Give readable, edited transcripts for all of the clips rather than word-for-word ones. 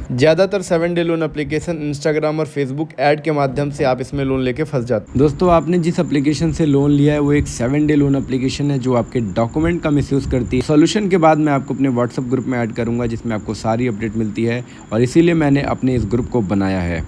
ज़्यादातर 7 day loan application Instagram और Facebook ad के माध्यम से आप इसमें लोन लेके फंस जाते हैं। दोस्तों, आपने जिस एप्लीकेशन से लोन लिया है वो एक 7 डे लोन एप्लीकेशन है जो आपके डॉक्यूमेंट का मिसयूज़ करती है। सॉल्यूशन के बाद मैं आपको अपने व्हाट्सएप ग्रुप में ऐड करूँगा जिसमें आपको सारी अपडेट मिलती है और इसीलिए मैंने अपने इस ग्रुप को बनाया है।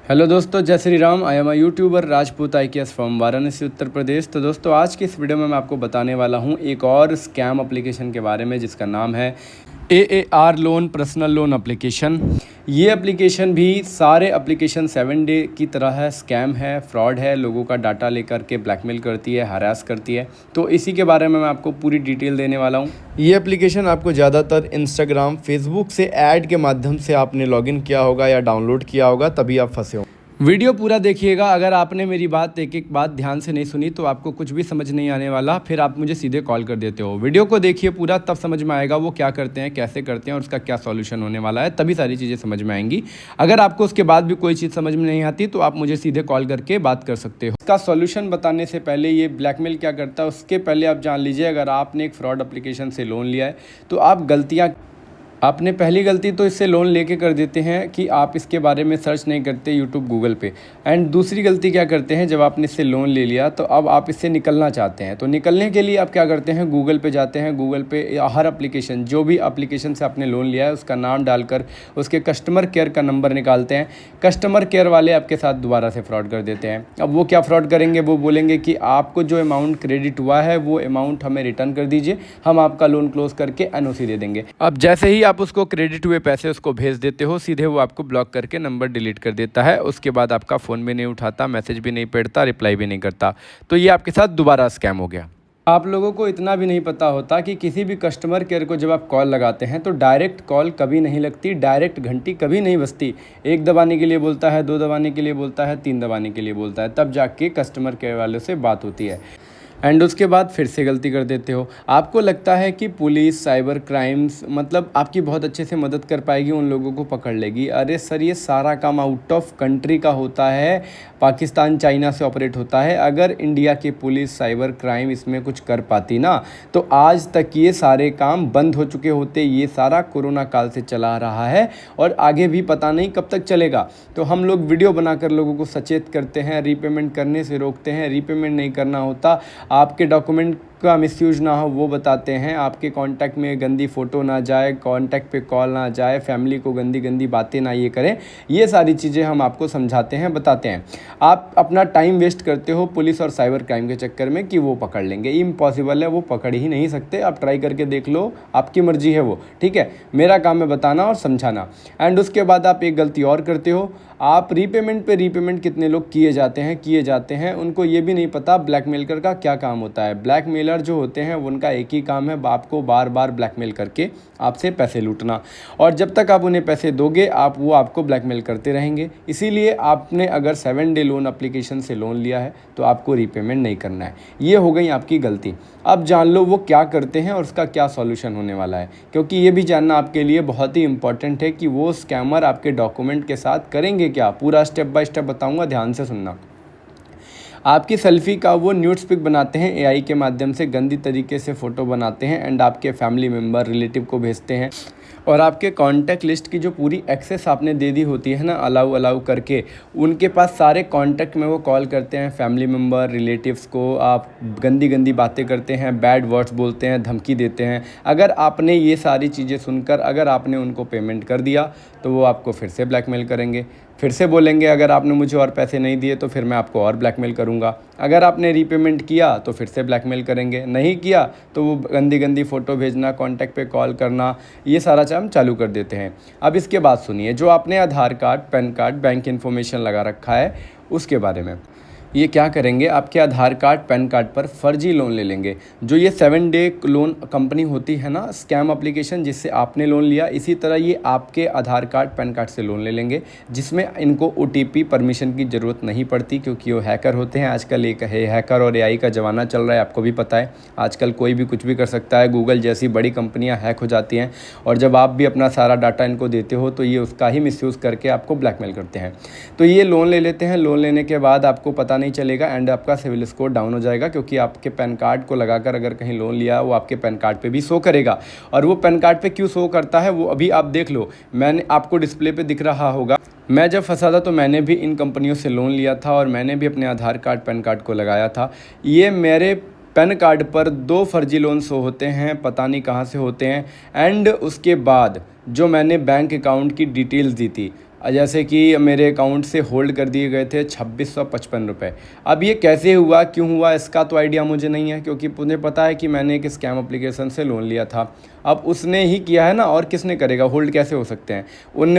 हेलो दोस्तों, जय Shri Ram. I am a YouTuber Rajput IKS from Varanasi Uttar Pradesh. तो दोस्तों, आज की इस वीडियो में मैं आपको बताने वाला हूं एक और स्कैम एप्लीकेशन के बारे में जिसका नाम है AAR loan personal loan application. ये एप्लीकेशन भी सारे एप्लीकेशन 7 डे की तरह है, स्कैम है, फ्रॉड है, लोगों का डाटा लेकर के ब्लैकमेल करती है, हरास करती है। तो इसी के बारे में मैं आपको पूरी डिटेल देने वाला हूँ। ये एप्लीकेशन आपको ज़्यादातर इंस्टाग्राम, फेसबुक से ऐड के माध्यम से आपने लॉगिन किया होगा या डाउनलोड किया होगा, तभी आप फंसे हो। वीडियो पूरा देखिएगा। अगर आपने मेरी बात एक एक बात ध्यान से नहीं सुनी तो आपको कुछ भी समझ नहीं आने वाला, फिर आप मुझे सीधे कॉल कर देते हो। वीडियो को देखिए पूरा, तब समझ में आएगा वो क्या करते हैं, कैसे करते हैं और उसका क्या सॉल्यूशन होने वाला है, तभी सारी चीज़ें समझ में आएंगी। अगर आपको उसके बाद भी कोई चीज़ समझ में नहीं आती तो आप मुझे सीधे कॉल करके बात कर सकते हो। इसका सॉल्यूशन बताने से पहले ये ब्लैकमेल क्या करता है उसके पहले आप जान लीजिए। अगर आपने एक फ्रॉड एप्लीकेशन से लोन लिया है तो आपने पहली गलती तो इससे लोन लेके कर देते हैं कि आप इसके बारे में सर्च नहीं करते यूट्यूब, गूगल पे। एंड दूसरी गलती क्या करते हैं, जब आपने इससे लोन ले लिया तो अब आप इससे निकलना चाहते हैं। तो निकलने के लिए आप क्या करते हैं, गूगल पे जाते हैं। गूगल पे हर एप्लीकेशन, जो भी एप्लीकेशन से आपने लोन लिया है उसका नाम डालकर उसके कस्टमर केयर का नंबर निकालते हैं। कस्टमर केयर वाले आपके साथ दोबारा से फ्रॉड कर देते हैं। अब वो क्या फ्रॉड करेंगे, वो बोलेंगे कि आपको जो अमाउंट क्रेडिट हुआ है वो अमाउंट हमें रिटर्न कर दीजिए, हम आपका लोन क्लोज करके NOC दे देंगे। अब जैसे ही आप उसको क्रेडिट हुए पैसे उसको भेज देते हो, सीधे वो आपको ब्लॉक करके नंबर डिलीट कर देता है। उसके बाद आपका फ़ोन भी नहीं उठाता, मैसेज भी नहीं पढ़ता, रिप्लाई भी नहीं करता। तो ये आपके साथ दोबारा स्कैम हो गया। आप लोगों को इतना भी नहीं पता होता कि किसी भी कस्टमर केयर को जब आप कॉल लगाते हैं तो डायरेक्ट कॉल कभी नहीं लगती, डायरेक्ट घंटी कभी नहीं बजती। 1 दबाने के लिए बोलता है, 2 दबाने के लिए बोलता है, 3 दबाने के लिए बोलता है, तब जाके कस्टमर केयर वाले से बात होती है। एंड उसके बाद फिर से गलती कर देते हो। आपको लगता है कि पुलिस, साइबर क्राइम्स मतलब आपकी बहुत अच्छे से मदद कर पाएगी, उन लोगों को पकड़ लेगी। अरे सर, ये सारा काम आउट ऑफ कंट्री का होता है, पाकिस्तान, चाइना से ऑपरेट होता है। अगर इंडिया की पुलिस, साइबर क्राइम इसमें कुछ कर पाती ना तो आज तक ये सारे काम बंद हो चुके होते। ये सारा कोरोना काल से चला रहा है और आगे भी पता नहीं कब तक चलेगा। तो हम लोग वीडियो बनाकर लोगों को सचेत करते हैं, रीपेमेंट करने से रोकते हैं। रीपेमेंट नहीं करना होता, आपके डॉक्यूमेंट का मिसयूज ना हो वो बताते हैं, आपके कांटेक्ट में गंदी फ़ोटो ना जाए, कांटेक्ट पे कॉल ना जाए, फैमिली को गंदी गंदी बातें ना ये करें। ये सारी चीज़ें हम आपको समझाते हैं, बताते हैं। आप अपना टाइम वेस्ट करते हो पुलिस और साइबर क्राइम के चक्कर में कि वो पकड़ लेंगे। इम्पॉसिबल है, वो पकड़ ही नहीं सकते। आप ट्राई करके देख लो, आपकी मर्जी है वो, ठीक है। मेरा काम है बताना और समझाना। एंड उसके बाद आप एक गलती और करते हो, आप रीपेमेंट पे रीपेमेंट कितने लोग किए जाते हैं, उनको ये भी नहीं पता ब्लैकमेलर का क्या काम होता है। ब्लैकमेलर जो होते हैं उनका एक ही काम है, आपको बार बार ब्लैकमेल करके आपसे पैसे लूटना। और जब तक आप उन्हें पैसे दोगे वो आपको ब्लैकमेल करते रहेंगे। इसीलिए आपने अगर 7 डे लोन एप्लीकेशन से लोन लिया है तो आपको रीपेमेंट नहीं करना है। ये हो गई आपकी गलती। अब जान लो वो क्या करते हैं और उसका क्या सॉल्यूशन होने वाला है, क्योंकि ये भी जानना आपके लिए बहुत ही इंपॉर्टेंट है कि वो स्कैमर आपके डॉक्यूमेंट के साथ करेंगे क्या। पूरा स्टेप बाय स्टेप बताऊंगा, ध्यान से सुनना। आपकी सेल्फी का वो न्यूड्स पिक बनाते हैं, AI के माध्यम से गंदी तरीके से फ़ोटो बनाते हैं एंड आपके फैमिली मेम्बर, रिलेटिव को भेजते हैं। और आपके कॉन्टैक्ट लिस्ट की जो पूरी एक्सेस आपने दे दी होती है ना, अलाउ करके, उनके पास सारे कॉन्टैक्ट में वो कॉल करते हैं, फैमिली मेम्बर, रिलेटिव्स को आप गंदी गंदी बातें करते हैं, बैड वर्ड्स बोलते हैं, धमकी देते हैं। अगर आपने ये सारी चीज़ें सुनकर अगर आपने उनको पेमेंट कर दिया तो वो आपको फिर से ब्लैकमेल करेंगे, फिर से बोलेंगे अगर आपने मुझे और पैसे नहीं दिए तो फिर मैं आपको और ब्लैकमेल करूंगा। अगर आपने रीपेमेंट किया तो फिर से ब्लैकमेल करेंगे, नहीं किया तो वो गंदी गंदी फ़ोटो भेजना, कॉन्टैक्ट पे कॉल करना, ये सारा काम चालू कर देते हैं। अब इसके बाद सुनिए, जो आपने Aadhaar card, PAN card, bank information लगा रखा है उसके बारे में। ये क्या करेंगे, आपके आधार कार्ड, पैन कार्ड पर फर्जी लोन ले लेंगे। जो ये 7 डे लोन कंपनी होती है ना, स्कैम एप्लीकेशन जिससे आपने लोन लिया, इसी तरह ये आपके आधार कार्ड, पैन कार्ड से लोन ले लेंगे, जिसमें इनको OTP परमिशन की ज़रूरत नहीं पड़ती, क्योंकि वो हैकर होते हैं। आजकल एक है हैकर और AI का ज़माना चल रहा है, आपको भी पता है। आजकल कोई भी कुछ भी कर सकता है, गूगल जैसी बड़ी कंपनियाँ हैक हो जाती हैं और जब आप भी अपना सारा डाटा इनको देते हो तो ये उसका ही मिसयूज़ करके आपको ब्लैकमेल करते हैं। तो ये लोन ले लेते हैं। लोन लेने के बाद आपको पता नहीं चलेगा एंड आपका सिविल स्कोर डाउन हो जाएगा, क्योंकि आपके पैन कार्ड को लगाकर अगर कहीं लोन लिया वो आपके पैन कार्ड पे भी शो करेगा। और वो पैन कार्ड पे क्यों शो करता है वो अभी आप देख लो, मैंने आपको डिस्प्ले पे दिख रहा होगा। मैं जब फंसा था तो मैंने भी इन कंपनियों से लोन लिया था और मैंने भी अपने आधार कार्ड पैन कार्ड को लगाया था। ये मेरे पैन कार्ड पर 2 फर्जी लोन शो होते हैं, पता नहीं कहाँ से होते हैं। एंड उसके बाद जो मैंने बैंक अकाउंट की डिटेल्स दी थी, जैसे कि मेरे अकाउंट से होल्ड कर दिए गए थे 2655 रुपये। अब ये कैसे हुआ, क्यों हुआ, इसका तो आइडिया मुझे नहीं है, क्योंकि मुझे पता है कि मैंने एक स्कैम एप्लीकेशन से लोन लिया था। अब उसने ही किया है ना, और किसने करेगा, होल्ड कैसे हो सकते हैं।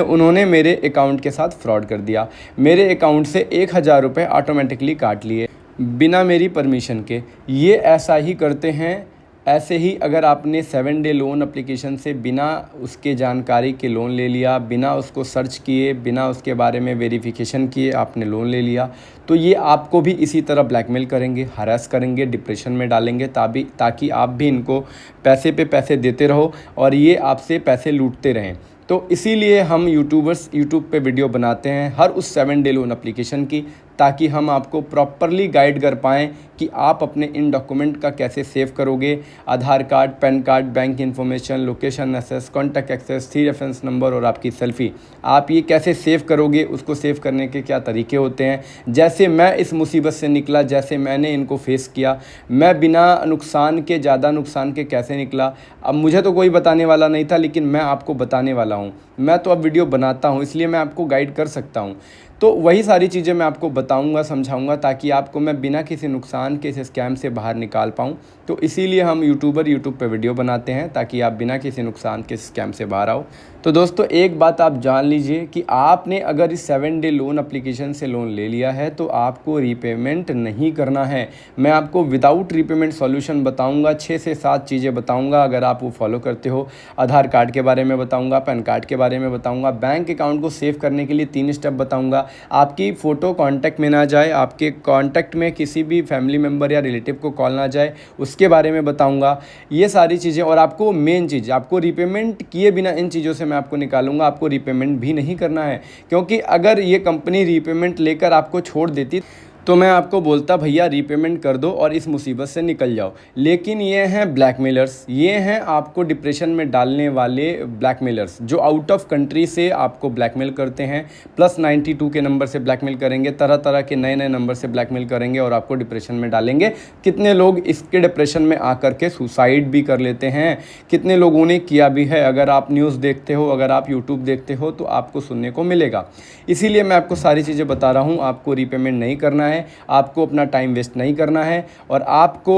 उन्होंने मेरे अकाउंट के साथ फ्रॉड कर दिया। मेरे अकाउंट से 1000 रुपये ऑटोमेटिकली काट लिए बिना मेरी परमिशन के। ये ऐसा ही करते हैं। ऐसे ही अगर आपने 7 डे लोन एप्लीकेशन से बिना उसके जानकारी के लोन ले लिया, बिना उसको सर्च किए, बिना उसके बारे में वेरिफिकेशन किए आपने लोन ले लिया, तो ये आपको भी इसी तरह ब्लैकमेल करेंगे, हरास करेंगे, डिप्रेशन में डालेंगे, ताकि आप भी इनको पैसे पे पैसे देते रहो और ये आपसे पैसे लूटते रहें। तो इसीलिए हम यूट्यूब पे वीडियो बनाते हैं हर उस 7 डे लोन एप्लीकेशन की, ताकि हम आपको प्रॉपरली गाइड कर पाएँ कि आप अपने इन डॉक्यूमेंट का कैसे सेव करोगे। Aadhaar card, PAN card, bank information, location access, contact access, 3 reference number और आपकी सेल्फ़ी, आप ये कैसे सेव करोगे, उसको सेव करने के क्या तरीके होते हैं। जैसे मैं इस मुसीबत से निकला, जैसे मैंने इनको फेस किया, मैं बिना नुकसान के, ज़्यादा नुकसान के कैसे निकला। अब मुझे तो कोई बताने वाला नहीं था, लेकिन मैं आपको बताने वाला हूँ। मैं तो अब वीडियो बनाता हूँ, इसलिए मैं आपको गाइड कर सकता हूँ। तो वही सारी चीज़ें मैं आपको बताऊंगा, समझाऊंगा, ताकि आपको मैं बिना किसी नुकसान के इस स्कैम से बाहर निकाल पाऊँ। तो इसीलिए हम यूट्यूब पे वीडियो बनाते हैं, ताकि आप बिना किसी नुकसान के स्कैम से बाहर आओ। तो दोस्तों एक बात आप जान लीजिए कि आपने अगर इस 7 डे लोन एप्लीकेशन से लोन ले लिया है तो आपको रीपेमेंट नहीं करना है। मैं आपको विदाउट रीपेमेंट सॉल्यूशन बताऊंगा, 6 से 7 चीज़ें बताऊंगा, अगर आप वो फॉलो करते हो। आधार कार्ड के बारे में बताऊंगा, पैन कार्ड के बारे में बताऊंगा, बैंक अकाउंट को सेव करने के लिए 3 स्टेप बताऊंगा, आपकी फ़ोटो कॉन्टैक्ट में ना जाए, आपके कॉन्टैक्ट में किसी भी फैमिली मेम्बर या रिलेटिव को कॉल ना जाए, उसके बारे में बताऊंगा। ये सारी चीज़ें, और आपको मेन चीज़, आपको रीपेमेंट किए बिना इन चीज़ों से मैं आपको निकालूंगा। आपको रीपेमेंट भी नहीं करना है, क्योंकि अगर ये कंपनी रीपेमेंट लेकर आपको छोड़ देती तो मैं आपको बोलता भैया रीपेमेंट कर दो और इस मुसीबत से निकल जाओ। लेकिन ये हैं ब्लैकमेलर्स, ये हैं आपको डिप्रेशन में डालने वाले ब्लैकमेलर्स, जो आउट ऑफ कंट्री से आपको ब्लैकमेल करते हैं। +92 के नंबर से ब्लैकमेल करेंगे, तरह तरह के नए नए नंबर से ब्लैकमेल करेंगे और आपको डिप्रेशन में डालेंगे। कितने लोग इसके डिप्रेशन में आकर के सुसाइड भी कर लेते हैं, कितने लोगों ने किया भी है। अगर आप न्यूज़ देखते हो, अगर आप यूट्यूब देखते हो, तो आपको सुनने को मिलेगा। इसीलिए मैं आपको सारी चीज़ें बता रहा हूँ। आपको रीपेमेंट नहीं करना है, आपको अपना टाइम वेस्ट नहीं करना है, और आपको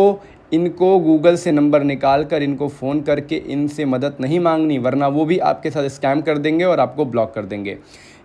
इनको गूगल से नंबर निकाल कर इनको फ़ोन करके इनसे मदद नहीं मांगनी, वरना वो भी आपके साथ स्कैम कर देंगे और आपको ब्लॉक कर देंगे।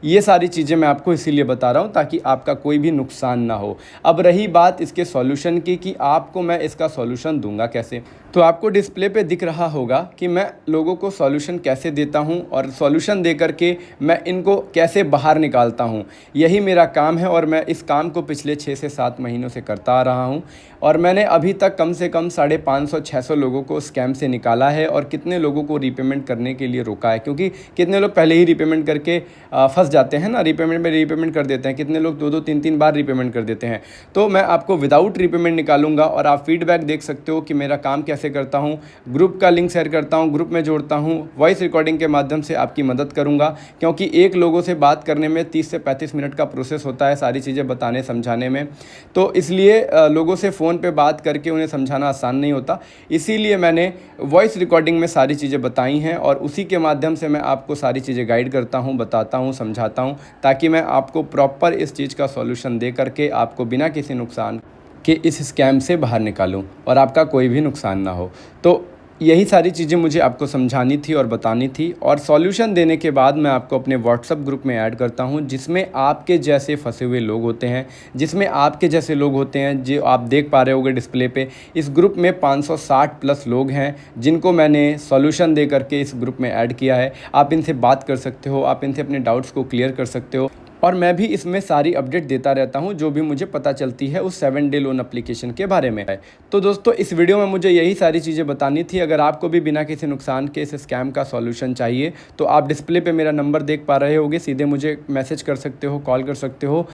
ये सारी चीज़ें मैं आपको इसीलिए बता रहा हूँ ताकि आपका कोई भी नुकसान ना हो। अब रही बात इसके सॉल्यूशन की कि आपको मैं इसका सॉल्यूशन दूंगा कैसे, तो आपको डिस्प्ले पे दिख रहा होगा कि मैं लोगों को सॉल्यूशन कैसे देता हूँ और सॉल्यूशन दे करके मैं इनको कैसे बाहर निकालता हूँ। यही मेरा काम है और मैं इस काम को पिछले 6 से 7 महीनों से करता आ रहा हूँ, और मैंने अभी तक कम से कम 550-600 लोगों को स्कैम से निकाला है और कितने लोगों को रीपेमेंट करने के लिए रोका है, क्योंकि कितने लोग पहले ही रीपेमेंट करके फंस जाते हैं ना, रीपेमेंट कर देते हैं। कितने लोग 2-2 3-3 बार रीपेमेंट कर देते हैं। तो मैं आपको विदाउट रीपेमेंट निकालूंगा और आप फीडबैक देख सकते हो कि मेरा काम कैसे करता हूँ। ग्रुप का लिंक शेयर करता हूँ, ग्रुप में जोड़ता हूँ, वॉइस रिकॉर्डिंग के माध्यम से आपकी मदद करूँगा, क्योंकि एक लोगों से बात करने में 30 से 35 मिनट का प्रोसेस होता है सारी चीज़ें बताने समझाने में। तो इसलिए लोगों से फ़ोन पे बात करके उन्हें समझाना आसान नहीं होता, इसीलिए मैंने वॉइस रिकॉर्डिंग में सारी चीज़ें बताई हैं और उसी के माध्यम से मैं आपको सारी चीज़ें गाइड करता हूँ, बताता हूँ, समझाता हूँ, ताकि मैं आपको प्रॉपर इस चीज़ का सॉल्यूशन दे करके आपको बिना किसी नुकसान के इस स्कैम से बाहर निकालूं और आपका कोई भी नुकसान ना हो। तो यही सारी चीज़ें मुझे आपको समझानी थी और बतानी थी, और सॉल्यूशन देने के बाद मैं आपको अपने व्हाट्सएप ग्रुप में ऐड करता हूं, जिसमें आपके जैसे फंसे हुए लोग होते हैं, जिसमें आपके जैसे लोग होते हैं जो आप देख पा रहे होंगे डिस्प्ले पे। इस ग्रुप में 560 प्लस लोग हैं जिनको मैंने सॉल्यूशन दे करके इस ग्रुप में ऐड किया है। आप इनसे बात कर सकते हो, आप इनसे अपने डाउट्स को क्लियर कर सकते हो, और मैं भी इसमें सारी अपडेट देता रहता हूं जो भी मुझे पता चलती है उस 7 डे लोन एप्लीकेशन के बारे में। तो दोस्तों इस वीडियो में मुझे यही सारी चीज़ें बतानी थी। अगर आपको भी बिना किसी नुकसान के इस स्कैम का सॉल्यूशन चाहिए तो आप डिस्प्ले पे मेरा नंबर देख पा रहे होगे, सीधे मुझे मैसेज कर सकते हो, कॉल कर सकते हो,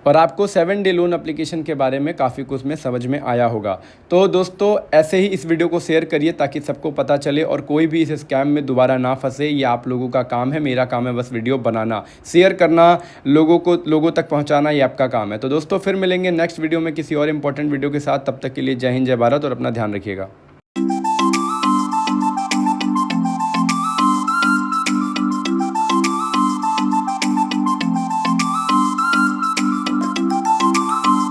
और आपको 7 डे लोन एप्लीकेशन के बारे में काफ़ी कुछ में समझ में आया होगा। तो दोस्तों ऐसे ही इस वीडियो को शेयर करिए ताकि सबको पता चले और कोई भी इस स्कैम में दोबारा ना फंसे। ये आप लोगों का काम है, मेरा काम है बस वीडियो बनाना, शेयर करना, लोगों तक पहुंचाना, ये आपका काम है। तो दोस्तों फिर मिलेंगे नेक्स्ट वीडियो में किसी और इंपॉर्टेंट वीडियो के साथ। तब तक के लिए जय हिंद, जय भारत और अपना ध्यान रखिएगा।